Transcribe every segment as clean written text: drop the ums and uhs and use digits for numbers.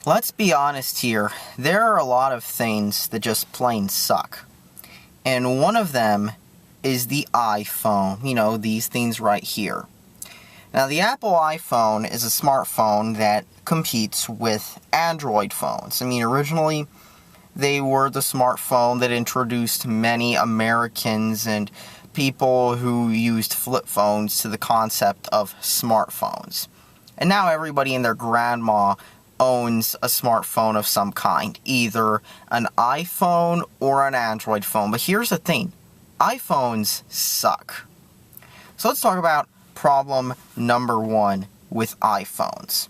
Let's be honest here. There are a lot of things that just plain suck. And one of them is the iPhone. You know, these things right here. Now, the Apple iPhone is a smartphone that competes with Android phones. I mean, originally, they were the smartphone that introduced many Americans and people who used flip phones to the concept of smartphones. And now everybody and their grandma owns a smartphone of some kind, either an iPhone or an Android phone. But here's the thing, iPhones suck. So let's talk about problem number one with iPhones.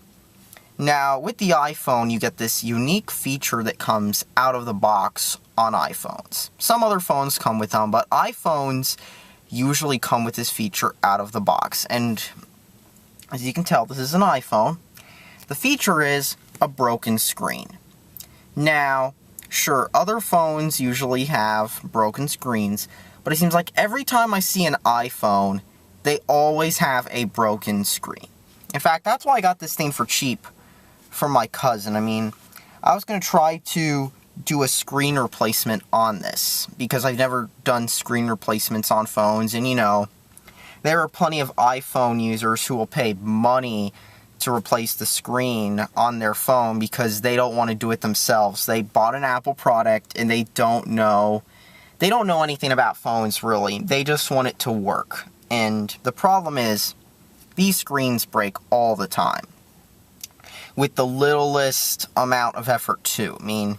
Now, with the iPhone, you get this unique feature that comes out of the box on iPhones. Some other phones come with them, but iPhones usually come with this feature out of the box. And as you can tell, this is an iPhone. The feature is a broken screen. Now, sure, other phones usually have broken screens, but it seems like every time I see an iPhone, they always have a broken screen. In fact, that's why I got this thing for cheap from my cousin. I mean, I was going to try to do a screen replacement on this, because I've never done screen replacements on phones, and you know, there are plenty of iPhone users who will pay money to replace the screen on their phone because they don't want to do it themselves. They bought an Apple product and they don't know anything about phones really. They just want it to work. And the problem is, these screens break all the time, with the littlest amount of effort too. I mean,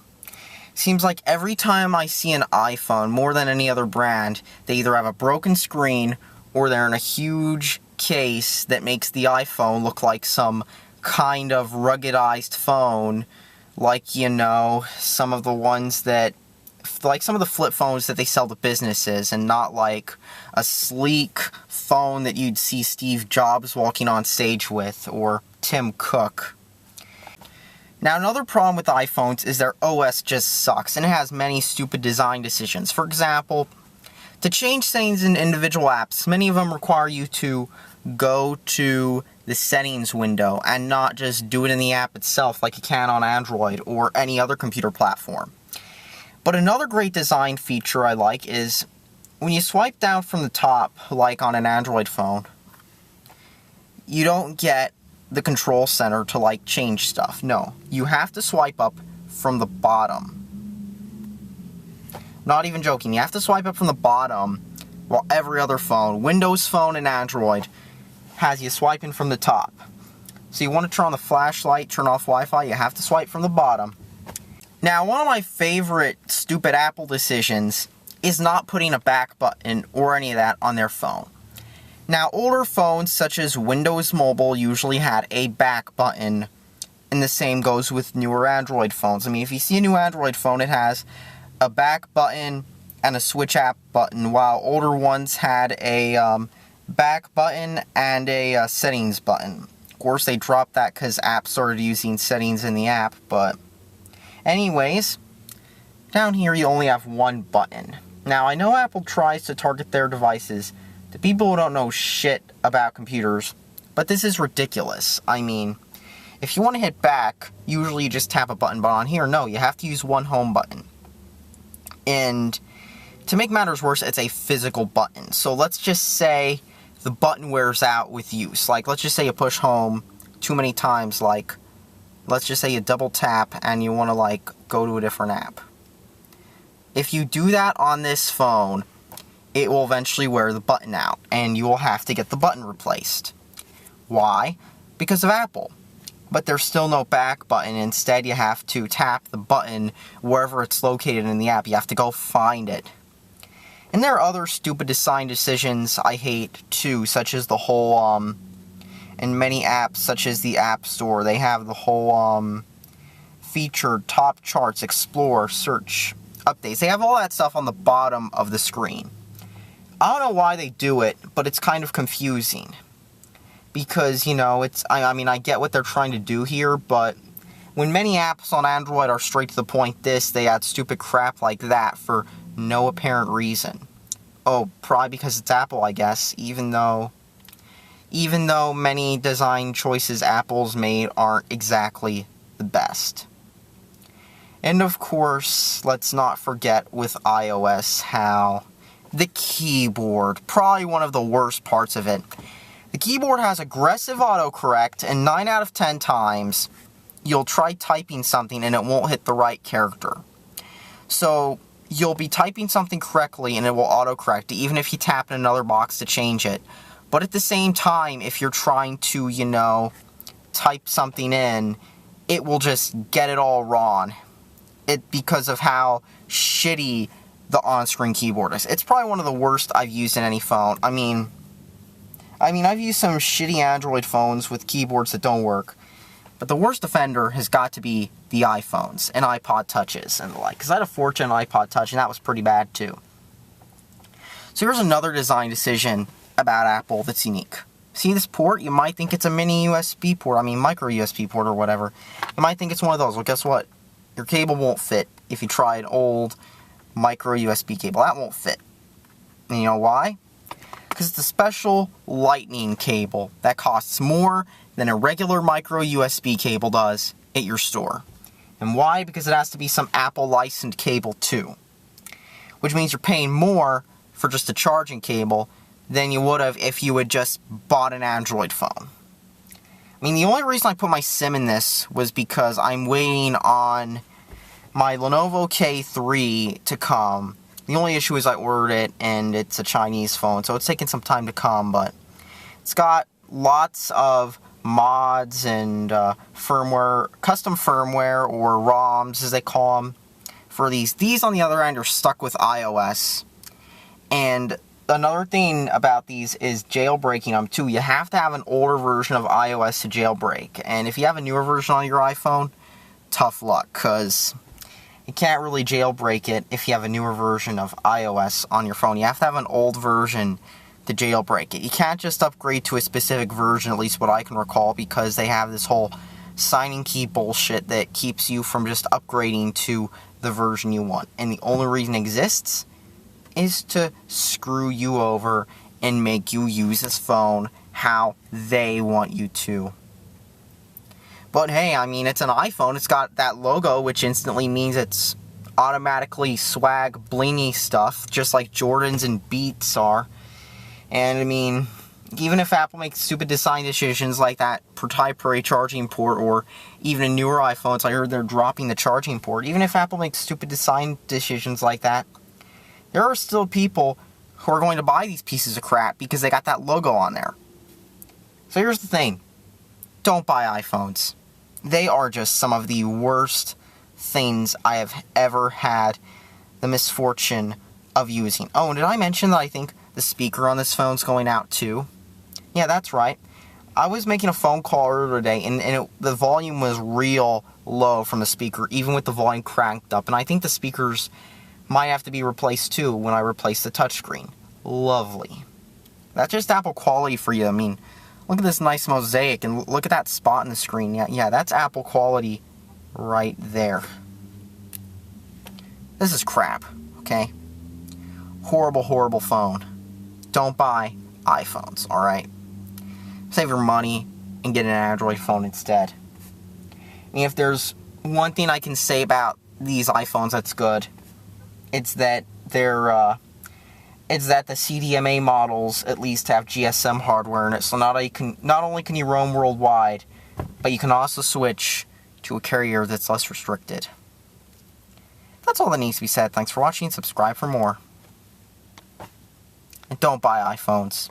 seems like every time I see an iPhone, more than any other brand, they either have a broken screen or they're in a huge case that makes the iPhone look like some kind of ruggedized phone, like, you know, some of the ones that, like some of the flip phones that they sell to businesses, and not like a sleek phone that you'd see Steve Jobs walking on stage with, or Tim Cook. Now, another problem with iPhones is their OS just sucks, and it has many stupid design decisions. For example, to change settings in individual apps, many of them require you to go to the settings window and not just do it in the app itself like you can on Android or any other computer platform. But another great design feature I like is when you swipe down from the top, like on an Android phone, you don't get the control center to like change stuff. No, you have to swipe up from the bottom. Not even joking, you have to swipe up from the bottom, while every other phone, Windows Phone and Android, has you swiping from the top. So you want to turn on the flashlight, turn off Wi-Fi, you have to swipe from the bottom. Now, one of my favorite stupid Apple decisions is not putting a back button or any of that on their phone. Now, older phones such as Windows Mobile usually had a back button, and the same goes with newer Android phones. I mean, if you see a new Android phone, it has a back button and a switch app button, while older ones had a back button and a settings button. Of course, they dropped that because apps started using settings in the app, but anyways, down here you only have one button. Now, I know Apple tries to target their devices to people who don't know shit about computers, but this is ridiculous. I mean, if you want to hit back, usually you just tap a button, but on here, no, you have to use one home button. And to make matters worse, it's a physical button. So let's just say the button wears out with use. Like, let's just say you push home too many times, like, let's just say you double tap and you want to, like, go to a different app. If you do that on this phone, it will eventually wear the button out, and you will have to get the button replaced. Why? Because of Apple. But there's still no back button. Instead, you have to tap the button wherever it's located in the app. You have to go find it. And there are other stupid design decisions I hate too, such as the whole, in many apps, such as the App Store, they have the whole, featured top charts, explore, search, updates. They have all that stuff on the bottom of the screen. I don't know why they do it, but it's kind of confusing. Because, you know, I mean, I get what they're trying to do here, but when many apps on Android are straight to the point, they add stupid crap like that for no apparent reason. Oh, probably because it's Apple, I guess, even though many design choices Apple's made aren't exactly the best. And of course, let's not forget with iOS how the keyboard, probably one of the worst parts of it. The keyboard has aggressive autocorrect, and 9 out of 10 times, you'll try typing something and it won't hit the right character. So, you'll be typing something correctly and it will autocorrect, even if you tap in another box to change it. But at the same time, if you're trying to, type something in, it will just get it all wrong. Because of how shitty the on-screen keyboard is. It's probably one of the worst I've used in any phone. I mean, I've used some shitty Android phones with keyboards that don't work, but the worst offender has got to be the iPhones and iPod Touches and the like, because I had a Fortune iPod Touch, and that was pretty bad too. So here's another design decision about Apple that's unique. See this port? You might think it's a mini USB port, micro USB port or whatever. You might think it's one of those. Well, guess what? Your cable won't fit if you try an old micro USB cable. That won't fit. And you know why? Because it's a special lightning cable that costs more than a regular micro USB cable does at your store. And why? Because it has to be some Apple licensed cable too. Which means you're paying more for just a charging cable than you would have if you had just bought an Android phone. The only reason I put my SIM in this was because I'm waiting on my Lenovo K3 to come. The only issue is I ordered it, and it's a Chinese phone, so it's taking some time to come, but it's got lots of mods and firmware, custom firmware, or ROMs, as they call them, for these. These, on the other end, are stuck with iOS, and another thing about these is jailbreaking them too. You have to have an older version of iOS to jailbreak. And if you have a newer version on your iPhone, tough luck, because you can't really jailbreak it if you have a newer version of iOS on your phone. You have to have an old version to jailbreak it. You can't just upgrade to a specific version, at least what I can recall, because they have this whole signing key bullshit that keeps you from just upgrading to the version you want. And the only reason it exists is to screw you over and make you use this phone how they want you to. But hey, it's an iPhone. It's got that logo, which instantly means it's automatically swag blingy stuff, just like Jordans and Beats are. And even if Apple makes stupid design decisions like that proprietary charging port, or even in newer iPhones, I heard they're dropping the charging port. Even if Apple makes stupid design decisions like that, there are still people who are going to buy these pieces of crap because they got that logo on there. So here's the thing. Don't buy iPhones. They are just some of the worst things I have ever had the misfortune of using. Oh, and did I mention that I think the speaker on this phone's going out too? Yeah, that's right. I was making a phone call earlier today, and the volume was real low from the speaker, even with the volume cranked up. And I think the speakers might have to be replaced too when I replace the touchscreen. Lovely. That's just Apple quality for you. Look at this nice mosaic, and look at that spot in the screen. Yeah, that's Apple quality right there. This is crap, okay? Horrible, horrible phone. Don't buy iPhones, alright? Save your money and get an Android phone instead. If there's one thing I can say about these iPhones that's good, it's that the CDMA models at least have GSM hardware in it, so not only can you roam worldwide, but you can also switch to a carrier that's less restricted. That's all that needs to be said. Thanks for watching. Subscribe for more. And don't buy iPhones.